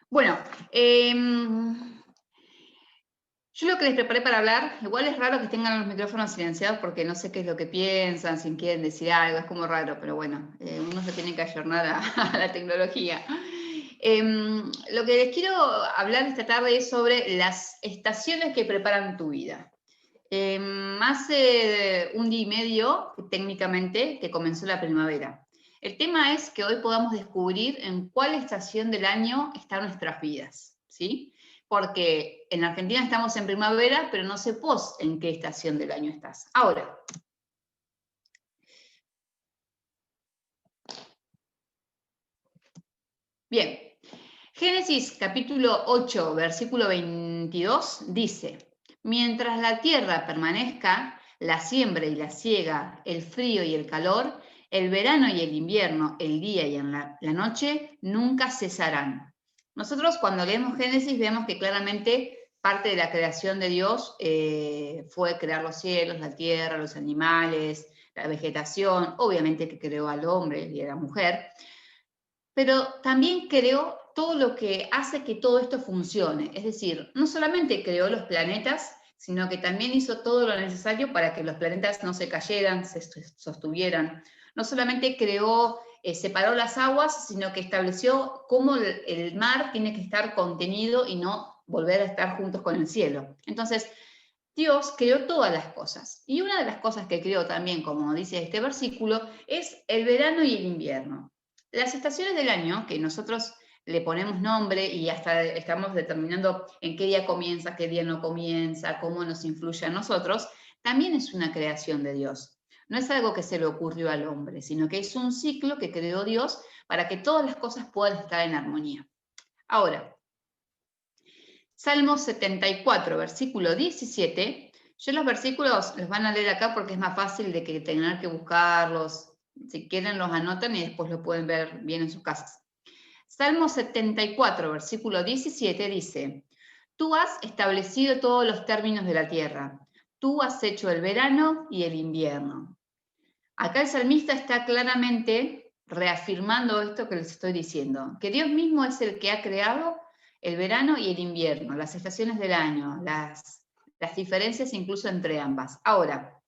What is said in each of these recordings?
Bueno, yo lo que les preparé para hablar, igual es raro que tengan los micrófonos silenciados porque no sé qué es lo que piensan, si quieren decir algo, es como raro, pero bueno, uno se tiene que ayornar a la tecnología. Lo que les quiero hablar esta tarde es sobre las estaciones que preparan tu vida. Hace un día y medio, técnicamente, que comenzó la primavera. El tema es que hoy podamos descubrir en cuál estación del año están nuestras vidas, ¿sí? Porque en Argentina estamos en primavera, pero no sé vos en qué estación del año estás. Ahora, bien, Génesis capítulo 8, versículo 22 dice, mientras la tierra permanezca, la siembra y la siega, el frío y el calor, el verano y el invierno, el día y la noche, nunca cesarán. Nosotros cuando leemos Génesis vemos que claramente parte de la creación de Dios fue crear los cielos, la tierra, los animales, la vegetación, obviamente que creó al hombre y a la mujer, pero también creó todo lo que hace que todo esto funcione. Es decir, no solamente creó los planetas, sino que también hizo todo lo necesario para que los planetas no se cayeran, se sostuvieran. No solamente creó, separó las aguas, sino que estableció cómo el mar tiene que estar contenido y no volver a estar juntos con el cielo. Entonces, Dios creó todas las cosas. Y una de las cosas que creó también, como dice este versículo, es el verano y el invierno. Las estaciones del año, que nosotros le ponemos nombre y hasta estamos determinando en qué día comienza, qué día no comienza, cómo nos influye a nosotros, también es una creación de Dios. No es algo que se le ocurrió al hombre, sino que es un ciclo que creó Dios para que todas las cosas puedan estar en armonía. Ahora, Salmo 74, versículo 17. Yo los versículos los van a leer acá porque es más fácil de que tener que buscarlos. Si quieren los anotan y después lo pueden ver bien en sus casas. Salmo 74, versículo 17 dice, tú has establecido todos los términos de la tierra, tú has hecho el verano y el invierno. Acá el salmista está claramente reafirmando esto que les estoy diciendo, que Dios mismo es el que ha creado el verano y el invierno, las estaciones del año, las diferencias incluso entre ambas. Ahora,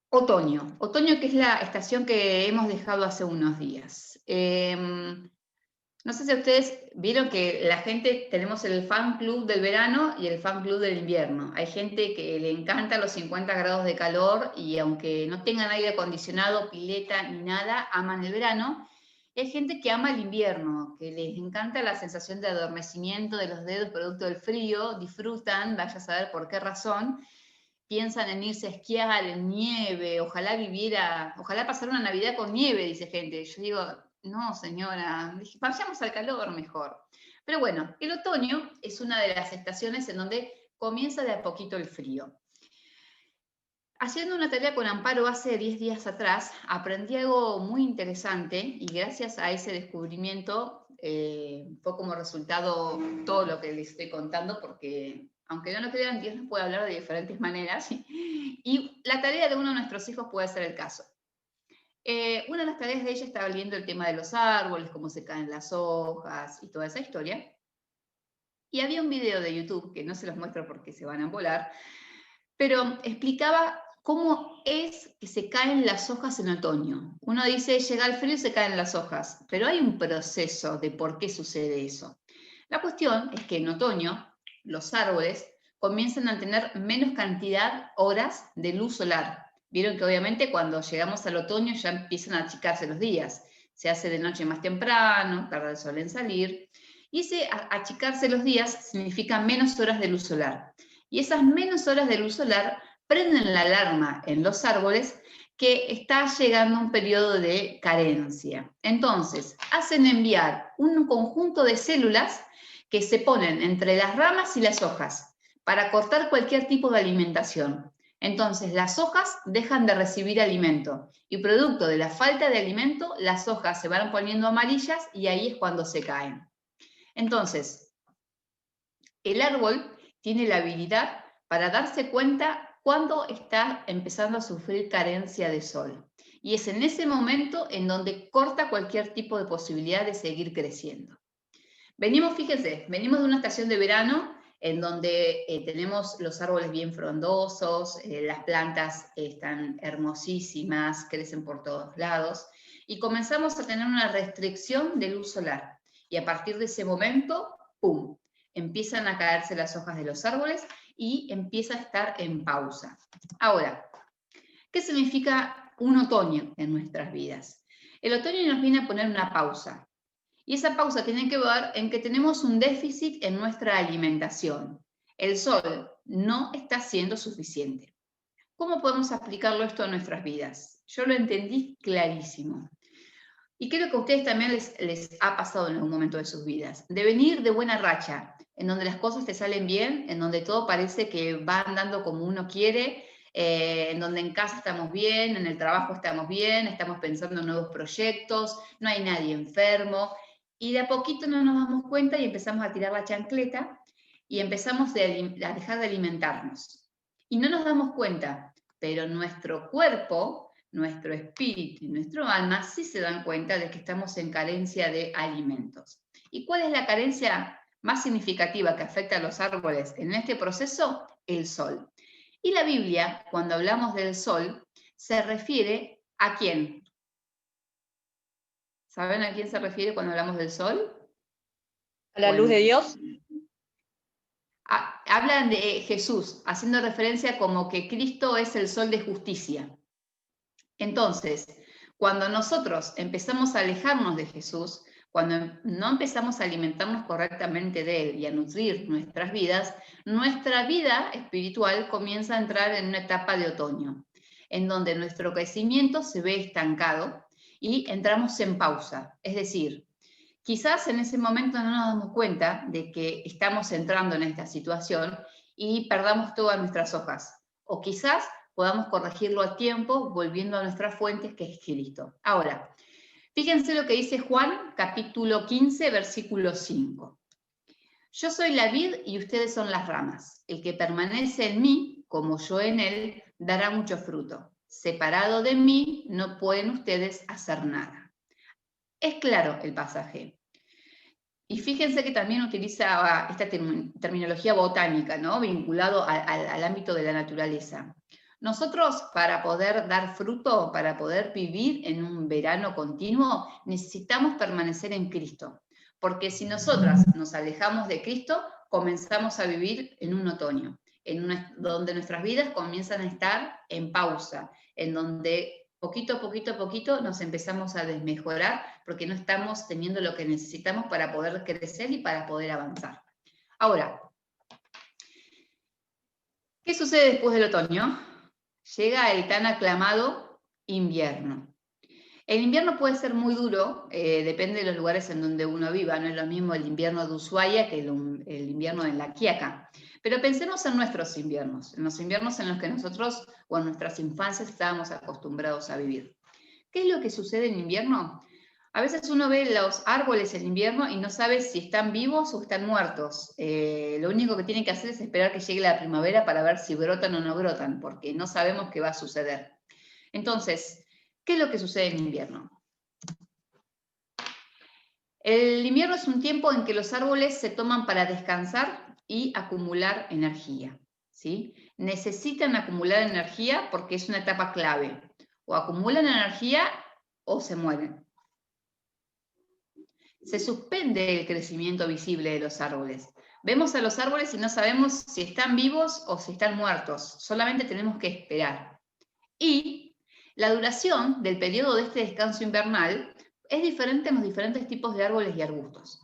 otoño. Otoño que es la estación que hemos dejado hace unos días. No sé si ustedes vieron que la gente, tenemos el fan club del verano y el fan club del invierno. Hay gente que le encanta los 50 grados de calor y aunque no tengan aire acondicionado, pileta ni nada, aman el verano. Hay gente que ama el invierno, que les encanta la sensación de adormecimiento de los dedos producto del frío, disfrutan, vaya a saber por qué razón, piensan en irse a esquiar en nieve, ojalá pasar una Navidad con nieve, dice gente. Yo digo, no señora, vayamos al calor mejor. Pero bueno, el otoño es una de las estaciones en donde comienza de a poquito el frío. Haciendo una tarea con Amparo hace 10 días atrás, aprendí algo muy interesante y gracias a ese descubrimiento fue como resultado todo lo que les estoy contando, porque aunque no lo crean, Dios nos puede hablar de diferentes maneras y la tarea de uno de nuestros hijos puede ser el caso. Una de las tareas de ella estaba leyendo el tema de los árboles, cómo se caen las hojas y toda esa historia. Y había un video de YouTube, que no se los muestro porque se van a volar, pero explicaba cómo es que se caen las hojas en otoño. Uno dice, llega el frío y se caen las hojas, pero hay un proceso de por qué sucede eso. La cuestión es que en otoño los árboles comienzan a tener menos cantidad horas de luz solar. Vieron que obviamente cuando llegamos al otoño ya empiezan a achicarse los días. Se hace de noche más temprano, tarda el sol en salir. Y ese achicarse los días significa menos horas de luz solar. Y esas menos horas de luz solar prenden la alarma en los árboles que está llegando un periodo de carencia. Entonces, hacen enviar un conjunto de células que se ponen entre las ramas y las hojas para cortar cualquier tipo de alimentación. Entonces, las hojas dejan de recibir alimento y producto de la falta de alimento, las hojas se van poniendo amarillas y ahí es cuando se caen. Entonces, el árbol tiene la habilidad para darse cuenta cuando está empezando a sufrir carencia de sol. Y es en ese momento en donde corta cualquier tipo de posibilidad de seguir creciendo. Fíjense, venimos de una estación de verano en donde tenemos los árboles bien frondosos, las plantas están hermosísimas, crecen por todos lados, y comenzamos a tener una restricción de luz solar. Y a partir de ese momento, ¡pum!, empiezan a caerse las hojas de los árboles y empieza a estar en pausa. Ahora, ¿qué significa un otoño en nuestras vidas? El otoño nos viene a poner una pausa. Y esa pausa tiene que ver en que tenemos un déficit en nuestra alimentación. El sol no está siendo suficiente. ¿Cómo podemos aplicarlo esto a nuestras vidas? Yo lo entendí clarísimo. Y creo que a ustedes también les ha pasado en algún momento de sus vidas. De venir de buena racha, en donde las cosas te salen bien, en donde todo parece que va andando como uno quiere, en donde en casa estamos bien, en el trabajo estamos bien, estamos pensando en nuevos proyectos, no hay nadie enfermo, y de a poquito no nos damos cuenta y empezamos a tirar la chancleta y empezamos a dejar de alimentarnos. Y no nos damos cuenta, pero nuestro cuerpo, nuestro espíritu y nuestro alma sí se dan cuenta de que estamos en carencia de alimentos. ¿Y cuál es la carencia más significativa que afecta a los árboles en este proceso? El sol. Y la Biblia, cuando hablamos del sol, se refiere ¿a quién? ¿Saben a quién se refiere cuando hablamos del sol? ¿A la luz de Dios? Hablan de Jesús, haciendo referencia como que Cristo es el sol de justicia. Entonces, cuando nosotros empezamos a alejarnos de Jesús, cuando no empezamos a alimentarnos correctamente de Él y a nutrir nuestras vidas, nuestra vida espiritual comienza a entrar en una etapa de otoño, en donde nuestro crecimiento se ve estancado y entramos en pausa. Es decir, quizás en ese momento no nos damos cuenta de que estamos entrando en esta situación y perdamos todas nuestras hojas. O quizás podamos corregirlo a tiempo volviendo a nuestras fuentes, que es Cristo. Ahora, fíjense lo que dice Juan, capítulo 15, versículo 5. Yo soy la vid y ustedes son las ramas. El que permanece en mí, como yo en él, dará mucho fruto. Separado de mí, no pueden ustedes hacer nada. Es claro el pasaje. Y fíjense que también utiliza esta terminología botánica, ¿no?, vinculado al ámbito de la naturaleza. Nosotros, para poder dar fruto, para poder vivir en un verano continuo, necesitamos permanecer en Cristo. Porque si nosotras nos alejamos de Cristo, comenzamos a vivir en un otoño, donde nuestras vidas comienzan a estar en pausa, en donde poquito a poquito nos empezamos a desmejorar porque no estamos teniendo lo que necesitamos para poder crecer y para poder avanzar. Ahora, ¿qué sucede después del otoño? Llega el tan aclamado invierno. El invierno puede ser muy duro, depende de los lugares en donde uno viva, no es lo mismo el invierno de Ushuaia que el invierno de La Quiaca. Pero pensemos en nuestros inviernos, en los inviernos en los que nosotros o en nuestras infancias estábamos acostumbrados a vivir. ¿Qué es lo que sucede en invierno? A veces uno ve los árboles en invierno y no sabe si están vivos o están muertos. Lo único que tienen que hacer es esperar que llegue la primavera para ver si brotan o no brotan, porque no sabemos qué va a suceder. Entonces, ¿qué es lo que sucede en invierno? El invierno es un tiempo en que los árboles se toman para descansar y acumular energía, ¿sí? Necesitan acumular energía porque es una etapa clave. O acumulan energía o se mueren. Se suspende el crecimiento visible de los árboles. Vemos a los árboles y no sabemos si están vivos o si están muertos. Solamente tenemos que esperar. Y la duración del periodo de este descanso invernal es diferente en los diferentes tipos de árboles y arbustos.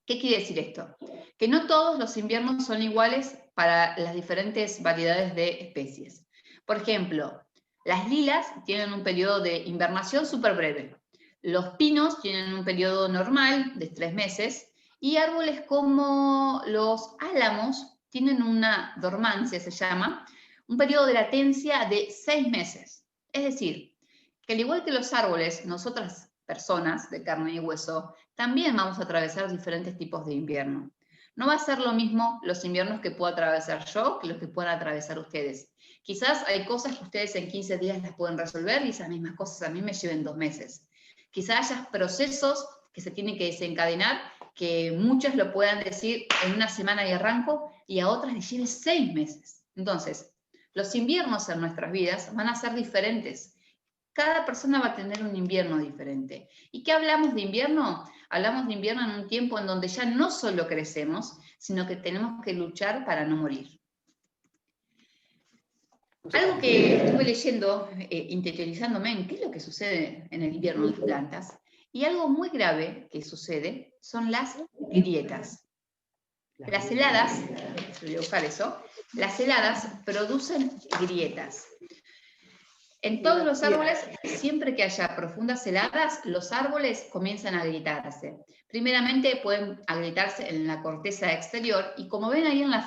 ¿Qué quiere decir esto? Que no todos los inviernos son iguales para las diferentes variedades de especies. Por ejemplo, las lilas tienen un periodo de invernación súper breve. Los pinos tienen un periodo normal de 3 meses y árboles como los álamos tienen una dormancia, se llama, un periodo de latencia de 6 meses. Es decir, que al igual que los árboles, nosotras personas de carne y hueso, también vamos a atravesar diferentes tipos de invierno. No va a ser lo mismo los inviernos que puedo atravesar yo que los que puedan atravesar ustedes. Quizás hay cosas que ustedes en 15 días las pueden resolver y esas mismas cosas a mí me lleven 2 meses. Quizás haya procesos que se tienen que desencadenar que muchos lo puedan decir en una semana y arranco y a otras les lleve 6 meses. Entonces, los inviernos en nuestras vidas van a ser diferentes. Cada persona va a tener un invierno diferente. ¿Y qué hablamos de invierno? Hablamos de invierno en un tiempo en donde ya no solo crecemos, sino que tenemos que luchar para no morir. Algo que estuve leyendo, interiorizándome en qué es lo que sucede en el invierno en las plantas, y algo muy grave que sucede son las grietas. Las heladas, voy a buscar eso, las heladas producen grietas. En todos los árboles, siempre que haya profundas heladas, los árboles comienzan a agrietarse. Primeramente pueden agrietarse en la corteza exterior y como ven ahí en la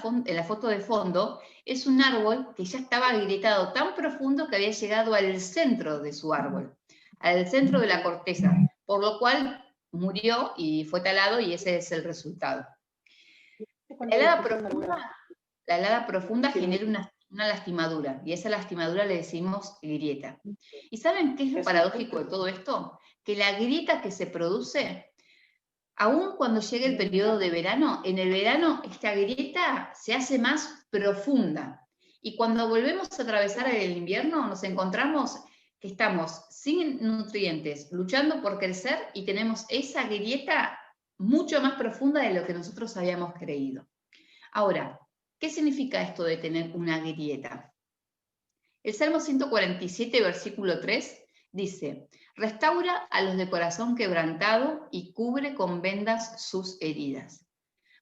foto de fondo, es un árbol que ya estaba agrietado tan profundo que había llegado al centro de su árbol, al centro de la corteza, por lo cual murió y fue talado y ese es el resultado. La helada profunda genera una lastimadura, y esa lastimadura le decimos grieta. ¿Y saben qué es lo paradójico de todo esto? Que la grieta que se produce, aun cuando llegue el periodo de verano, en el verano esta grieta se hace más profunda. Y cuando volvemos a atravesar el invierno, nos encontramos que estamos sin nutrientes, luchando por crecer, y tenemos esa grieta mucho más profunda de lo que nosotros habíamos creído. Ahora, ¿qué significa esto de tener una grieta? El Salmo 147, versículo 3, dice: restaura a los de corazón quebrantado y cubre con vendas sus heridas.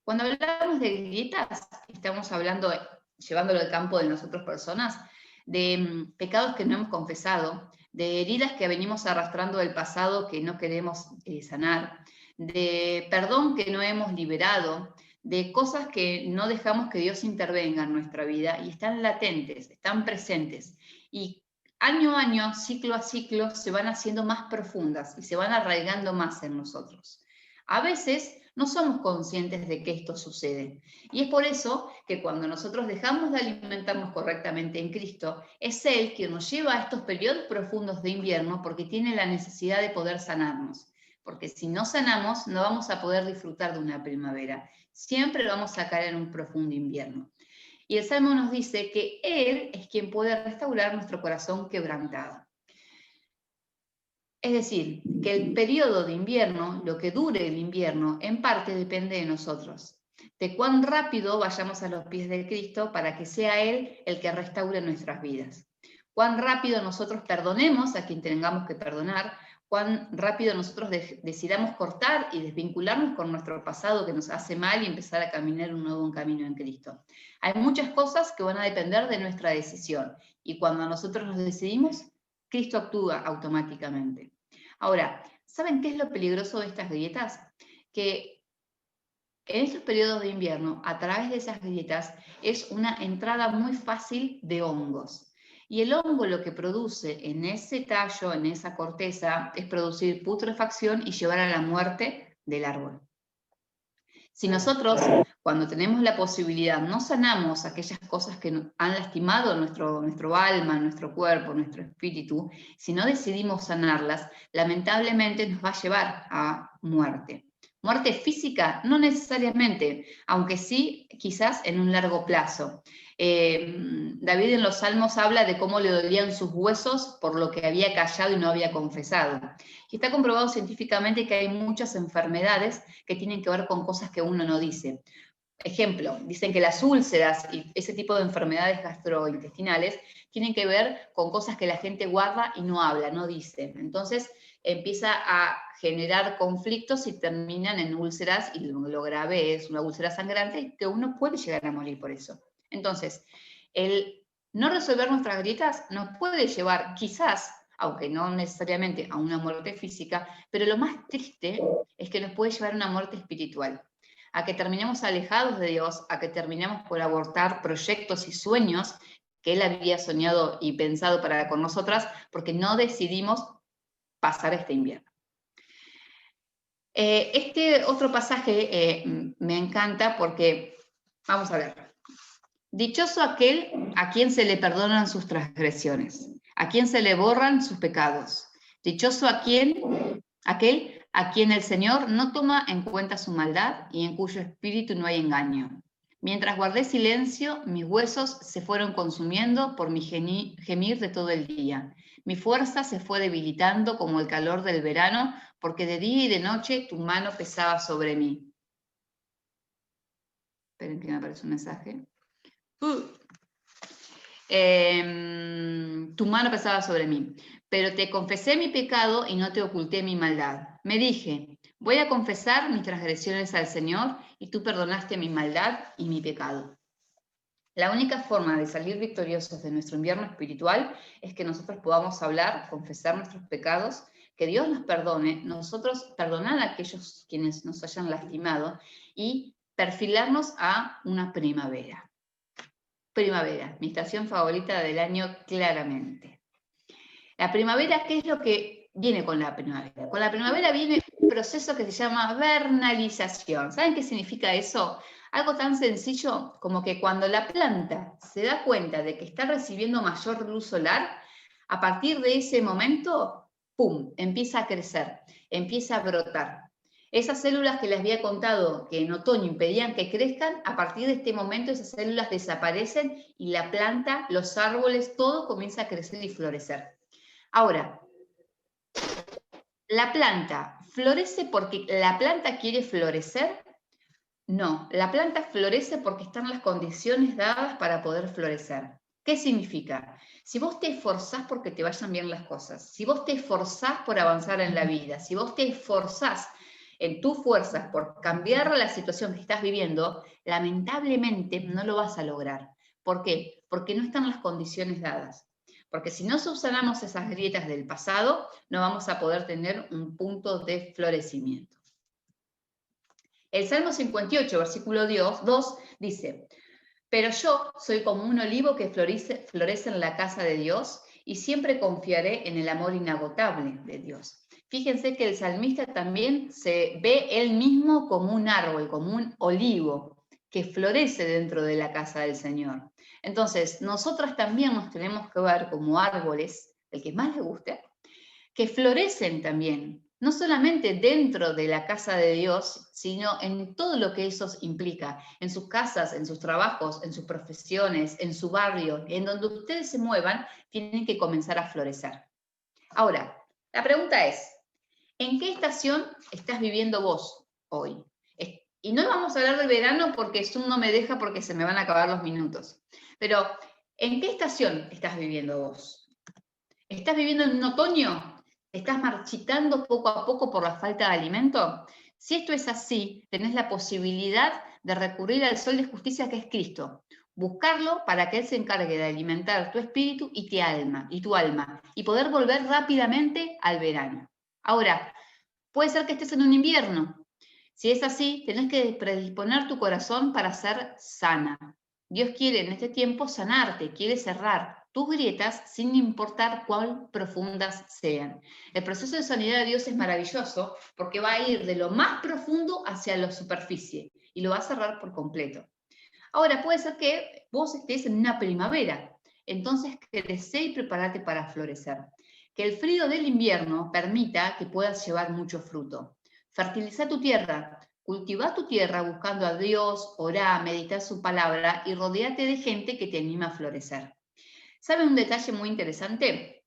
Cuando hablamos de grietas, estamos hablando, llevándolo al campo de nosotros personas, de pecados que no hemos confesado, de heridas que venimos arrastrando del pasado que no queremos sanar, de perdón que no hemos liberado, de cosas que no dejamos que Dios intervenga en nuestra vida y están latentes, están presentes. Y año a año, ciclo a ciclo, se van haciendo más profundas y se van arraigando más en nosotros. A veces no somos conscientes de que esto sucede. Y es por eso que cuando nosotros dejamos de alimentarnos correctamente en Cristo, es Él quien nos lleva a estos periodos profundos de invierno porque tiene la necesidad de poder sanarnos. Porque si no sanamos, no vamos a poder disfrutar de una primavera. Siempre vamos a caer en un profundo invierno. Y el Salmo nos dice que Él es quien puede restaurar nuestro corazón quebrantado. Es decir, que el periodo de invierno, lo que dure el invierno, en parte depende de nosotros. De cuán rápido vayamos a los pies de Cristo para que sea Él el que restaure nuestras vidas. Cuán rápido nosotros perdonemos a quien tengamos que perdonar, cuán rápido nosotros decidamos cortar y desvincularnos con nuestro pasado que nos hace mal y empezar a caminar un nuevo camino en Cristo. Hay muchas cosas que van a depender de nuestra decisión, y cuando nosotros nos decidimos, Cristo actúa automáticamente. Ahora, ¿saben qué es lo peligroso de estas grietas? Que en estos periodos de invierno, a través de esas grietas, es una entrada muy fácil de hongos. Y el hongo lo que produce en ese tallo, en esa corteza, es producir putrefacción y llevar a la muerte del árbol. Si nosotros, cuando tenemos la posibilidad, no sanamos aquellas cosas que han lastimado nuestro alma, nuestro cuerpo, nuestro espíritu, si no decidimos sanarlas, lamentablemente nos va a llevar a muerte. Muerte física, no necesariamente, aunque sí quizás en un largo plazo. David en los Salmos habla de cómo le dolían sus huesos por lo que había callado y no había confesado. Y está comprobado científicamente que hay muchas enfermedades que tienen que ver con cosas que uno no dice. Ejemplo, dicen que las úlceras y ese tipo de enfermedades gastrointestinales tienen que ver con cosas que la gente guarda y no habla, no dice. Entonces empieza a generar conflictos y terminan en úlceras, y lo grave es una úlcera sangrante que uno puede llegar a morir por eso. Entonces, el no resolver nuestras grietas nos puede llevar quizás, aunque no necesariamente a una muerte física, pero lo más triste es que nos puede llevar a una muerte espiritual, a que terminemos alejados de Dios, a que terminemos por abortar proyectos y sueños que Él había soñado y pensado para con nosotras, porque no decidimos pasar este invierno. Este otro pasaje me encanta porque, vamos a ver, dichoso aquel a quien se le perdonan sus transgresiones, a quien se le borran sus pecados. Dichoso aquel a quien el Señor no toma en cuenta su maldad y en cuyo espíritu no hay engaño. Mientras guardé silencio, mis huesos se fueron consumiendo por mi gemir de todo el día. Mi fuerza se fue debilitando como el calor del verano, porque de día y de noche tu mano pesaba sobre mí. Esperen que me aparece un mensaje. Tu mano pesaba sobre mí, pero te confesé mi pecado y no te oculté mi maldad. Me dije, voy a confesar mis transgresiones al Señor y tú perdonaste mi maldad y mi pecado. La única forma de salir victoriosos de nuestro invierno espiritual es que nosotros podamos hablar, confesar nuestros pecados, que Dios nos perdone, nosotros perdonar a aquellos quienes nos hayan lastimado y perfilarnos a una primavera. Primavera, mi estación favorita del año claramente. La primavera, ¿qué es lo que viene con la primavera? Con la primavera viene un proceso que se llama vernalización. ¿Saben qué significa eso? Algo tan sencillo como que cuando la planta se da cuenta de que está recibiendo mayor luz solar, a partir de ese momento, ¡pum!, empieza a crecer, empieza a brotar. Esas células que les había contado que en otoño impedían que crezcan, a partir de este momento esas células desaparecen y la planta, los árboles, todo comienza a crecer y florecer. Ahora, ¿la planta florece porque la planta quiere florecer? No, la planta florece porque están las condiciones dadas para poder florecer. ¿Qué significa? Si vos te esforzás porque te vayan bien las cosas, si vos te esforzás por avanzar en la vida, si vos te esforzás en tus fuerzas por cambiar la situación que estás viviendo, lamentablemente no lo vas a lograr. ¿Por qué? Porque no están las condiciones dadas. Porque si no subsanamos esas grietas del pasado, no vamos a poder tener un punto de florecimiento. El Salmo 58, versículo 2, dice, pero yo soy como un olivo que florece en la casa de Dios y siempre confiaré en el amor inagotable de Dios. Fíjense que el salmista también se ve él mismo como un árbol, como un olivo que florece dentro de la casa del Señor. Entonces, nosotras también nos tenemos que ver como árboles, el que más le guste, que florecen también, no solamente dentro de la casa de Dios, sino en todo lo que eso implica, en sus casas, en sus trabajos, en sus profesiones, en su barrio, en donde ustedes se muevan, tienen que comenzar a florecer. Ahora, la pregunta es, ¿en qué estación estás viviendo vos hoy? Y no vamos a hablar de verano porque Zoom no me deja porque se me van a acabar los minutos. Pero, ¿en qué estación estás viviendo vos? ¿Estás viviendo en un otoño? ¿Estás marchitando poco a poco por la falta de alimento? Si esto es así, tenés la posibilidad de recurrir al sol de justicia que es Cristo. Buscarlo para que Él se encargue de alimentar tu espíritu y tu alma, y poder volver rápidamente al verano. Ahora, puede ser que estés en un invierno. Si es así, tenés que predisponer tu corazón para ser sana. Dios quiere en este tiempo sanarte, quiere cerrar tus grietas sin importar cuán profundas sean. El proceso de sanidad de Dios es maravilloso porque va a ir de lo más profundo hacia la superficie y lo va a cerrar por completo. Ahora, puede ser que vos estés en una primavera, entonces crece y prepárate para florecer. Que el frío del invierno permita que puedas llevar mucho fruto. Fertiliza tu tierra, cultiva tu tierra buscando a Dios, orá, medita su palabra y rodéate de gente que te anima a florecer. ¿Saben un detalle muy interesante?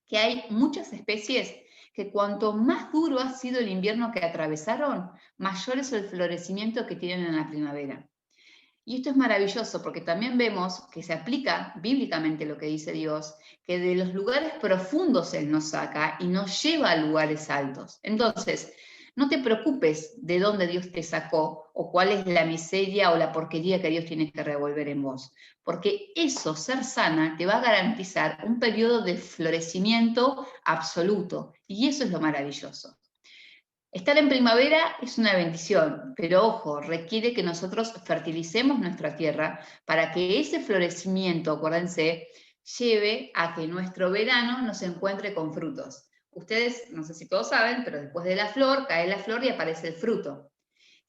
Que hay muchas especies que cuanto más duro ha sido el invierno que atravesaron, mayor es el florecimiento que tienen en la primavera. Y esto es maravilloso porque también vemos que se aplica bíblicamente lo que dice Dios, que de los lugares profundos Él nos saca y nos lleva a lugares altos. Entonces, no te preocupes de dónde Dios te sacó o cuál es la miseria o la porquería que Dios tiene que revolver en vos, porque eso, ser sana, te va a garantizar un periodo de florecimiento absoluto y eso es lo maravilloso. Estar en primavera es una bendición, pero ojo, requiere que nosotros fertilicemos nuestra tierra para que ese florecimiento, acuérdense, lleve a que nuestro verano nos encuentre con frutos. Ustedes, no sé si todos saben, pero después de la flor, cae la flor y aparece el fruto.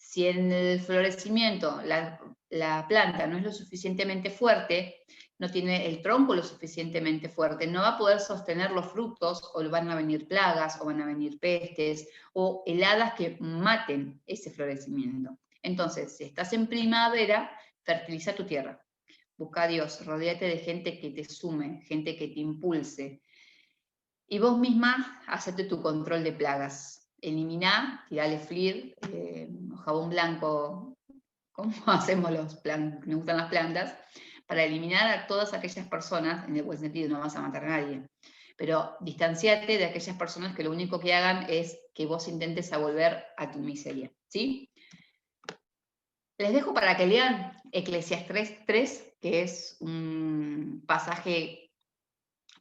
Si en el florecimiento la planta no es lo suficientemente fuerte, no tiene el tronco lo suficientemente fuerte, no va a poder sostener los frutos, o van a venir plagas, o van a venir pestes, o heladas que maten ese florecimiento. Entonces, si estás en primavera, fertiliza tu tierra. Busca a Dios, rodéate de gente que te sume, gente que te impulse. Y vos misma, hacete tu control de plagas. Eliminá, tirale FLIR, jabón blanco, como hacemos nos gustan las plantas, para eliminar a todas aquellas personas, en el buen sentido, no vas a matar a nadie, pero distanciate de aquellas personas que lo único que hagan es que vos intentes a volver a tu miseria, ¿sí? Les dejo para que lean Eclesiastés 3, que es un pasaje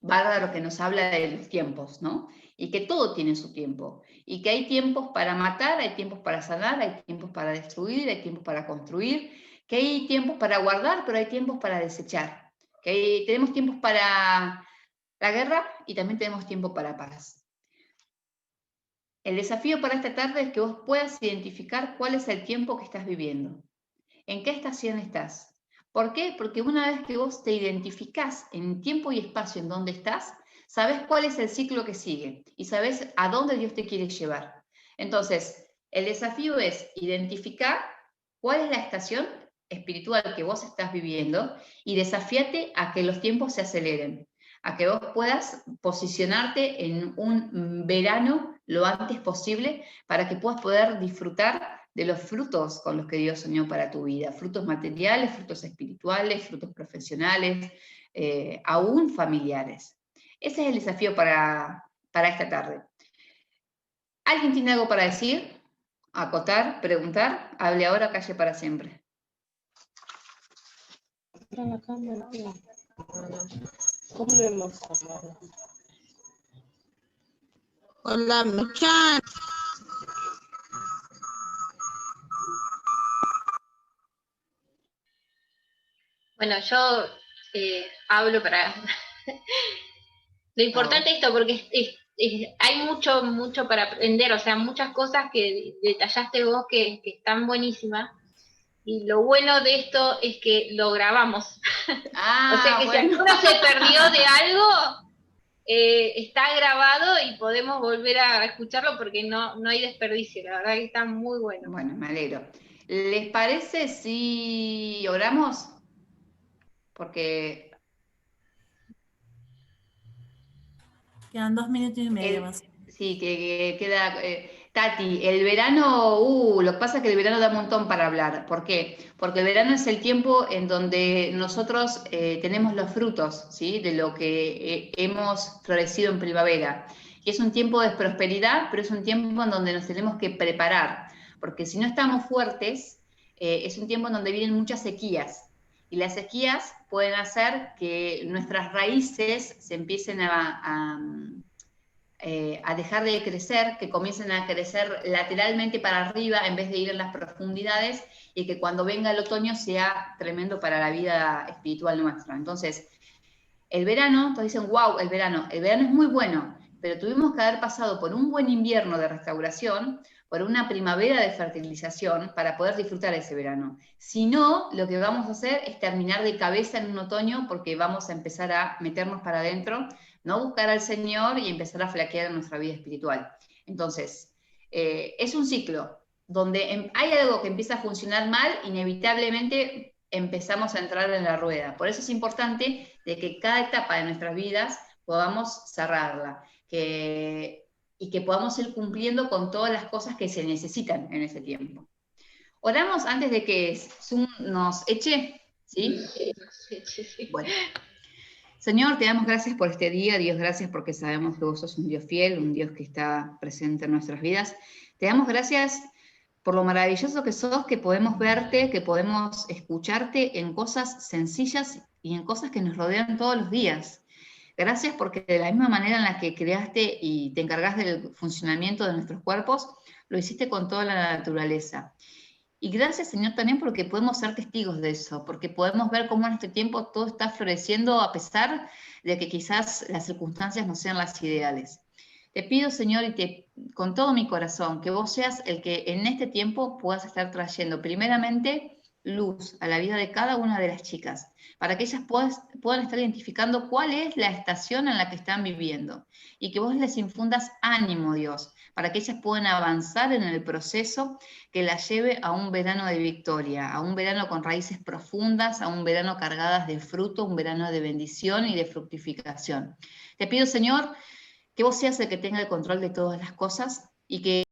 bárbaro que nos habla de los tiempos, ¿no? Y que todo tiene su tiempo. Y que hay tiempos para matar, hay tiempos para sanar, hay tiempos para destruir, hay tiempos para construir, que hay tiempos para guardar, pero hay tiempos para desechar. Que tenemos tiempos para la guerra y también tenemos tiempo para paz. El desafío para esta tarde es que vos puedas identificar cuál es el tiempo que estás viviendo. ¿En qué estación estás? ¿Por qué? Porque una vez que vos te identificás en tiempo y espacio en donde estás, sabés cuál es el ciclo que sigue y sabés a dónde Dios te quiere llevar. Entonces, el desafío es identificar cuál es la estación espiritual que vos estás viviendo y desafíate a que los tiempos se aceleren, a que vos puedas posicionarte en un verano lo antes posible para que puedas poder disfrutar de los frutos con los que Dios soñó para tu vida, frutos materiales, frutos espirituales, frutos profesionales, aún familiares. Ese es el desafío para esta tarde. ¿Alguien tiene algo para decir? Acotar, preguntar, hable ahora, calle para siempre. Hola, ¿me escuchan? Bueno, yo hablo para... Lo importante es esto, porque hay mucho para aprender, o sea, muchas cosas que detallaste vos que están buenísimas. Y lo bueno de esto es que lo grabamos. O sea que bueno. si alguno se perdió de algo, está grabado y podemos volver a escucharlo porque no hay desperdicio. La verdad que está muy bueno. Bueno, me alegro. ¿Les parece si oramos? Porque... Quedan 2 minutos y medio más. Sí, que queda... Tati, el verano, lo que pasa es que el verano da un montón para hablar. ¿Por qué? Porque el verano es el tiempo en donde nosotros tenemos los frutos, ¿sí? De lo que hemos florecido en primavera. Y es un tiempo de prosperidad, pero es un tiempo en donde nos tenemos que preparar. Porque si no estamos fuertes, es un tiempo en donde vienen muchas sequías. Y las sequías pueden hacer que nuestras raíces se empiecen a dejar de crecer, que comiencen a crecer lateralmente para arriba en vez de ir en las profundidades, y que cuando venga el otoño sea tremendo para la vida espiritual nuestra. Entonces, el verano, todos dicen, wow, el verano es muy bueno, pero tuvimos que haber pasado por un buen invierno de restauración, por una primavera de fertilización, para poder disfrutar ese verano. Si no, lo que vamos a hacer es terminar de cabeza en un otoño, porque vamos a empezar a meternos para adentro, no buscar al Señor y empezar a flaquear en nuestra vida espiritual. Entonces, es un ciclo donde hay algo que empieza a funcionar mal, inevitablemente empezamos a entrar en la rueda. Por eso es importante de que cada etapa de nuestras vidas podamos cerrarla, y que podamos ir cumpliendo con todas las cosas que se necesitan en ese tiempo. Oramos antes de que Zoom nos eche, ¿sí? Sí. Bueno. Señor, te damos gracias por este día. Dios, gracias porque sabemos que vos sos un Dios fiel, un Dios que está presente en nuestras vidas. Te damos gracias por lo maravilloso que sos, que podemos verte, que podemos escucharte en cosas sencillas y en cosas que nos rodean todos los días. Gracias porque de la misma manera en la que creaste y te encargás del funcionamiento de nuestros cuerpos, lo hiciste con toda la naturaleza. Y gracias, Señor, también porque podemos ser testigos de eso, porque podemos ver cómo en este tiempo todo está floreciendo a pesar de que quizás las circunstancias no sean las ideales. Te pido, Señor, con todo mi corazón, que vos seas el que en este tiempo puedas estar trayendo primeramente luz a la vida de cada una de las chicas, para que ellas puedan estar identificando cuál es la estación en la que están viviendo y que vos les infundas ánimo, Dios, para que ellas puedan avanzar en el proceso que las lleve a un verano de victoria, a un verano con raíces profundas, a un verano cargadas de fruto, un verano de bendición y de fructificación. Te pido, Señor, que vos seas el que tenga el control de todas las cosas y que